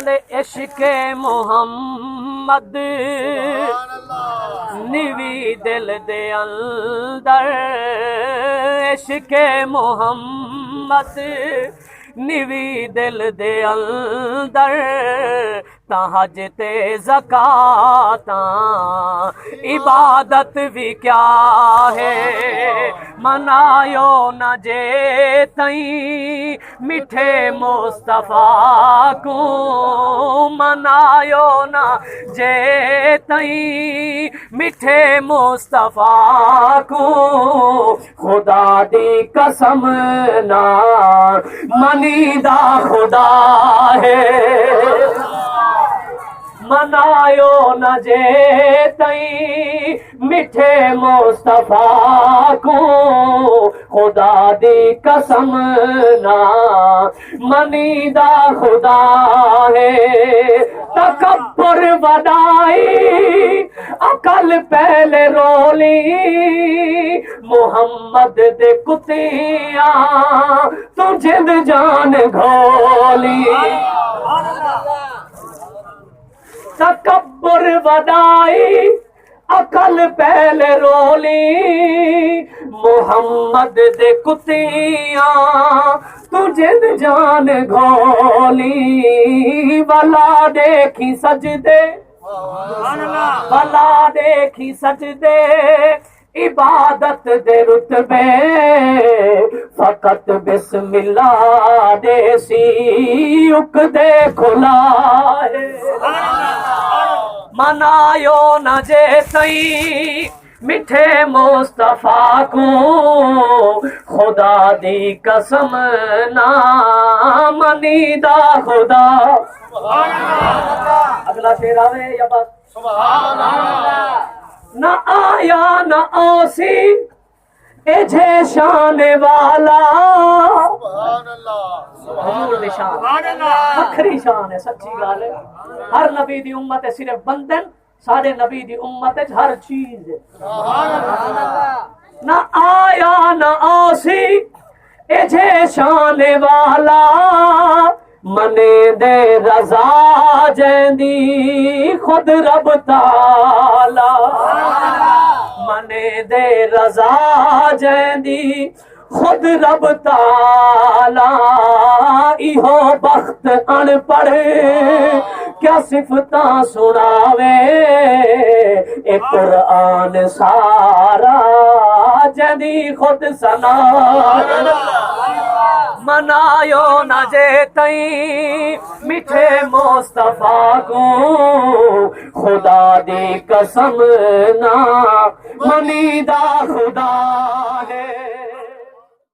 कहते इश्के मुहम्मद निवी दिल दे अंदर, इश्के मुहम्मद निवी दिल दे अंदर, हज ते ज़काता इबादत भी क्या है, मनायो न जे तई मिठे मुस्तफ़ा को, मनायो न जे तई मिठे मुस्तफ़ा को, खुदा दी कसम ना मनीदा खुदा है, मनायो न जे तई मिठे मुस्तफ़ा को, खुदा दी कसम ना मनीदा खुदा है, तकब्बुर वडाई अकल पहले रोली, मुहम्मद दे कुतिया तू जिंद जान घोली, तकब्बुर वडाई अकल पहले रोली, मुहम्मद दे कुतिया तू जिंद जान घोली, भला देखी सजदे, भला देखी सजदे इबादत दे रुतबे, फकत बिस्मिल्लाह दे सी उक दे खुलाए, मनायो न जे तई मिठे मुस्तफ़ा को, खुदा दी कसम ना मनीदा खुदा। अगला शेर आवे या बस? न आया न औसी एझे शान वाला, अखरी शान है, सच्ची गाल है। हर नबी दी उम्मत है सिर्फ बंदन, सारे नबी दी उम्मत है हर चीज है। न आया न औसी एझे शान वाला, मने दे रजा जैंदी खुद रब ताला, मने दे रजा जैंदी खुद रब ताला, इहो बख्त अनपढ़ क्या सिफता सुनावे, ए कुरान सारा जैंदी खुद सना, मनायो न जे तई मिठे मुस्तफ़ा को, खुदा दी कसम ना मनीदा खुदा है।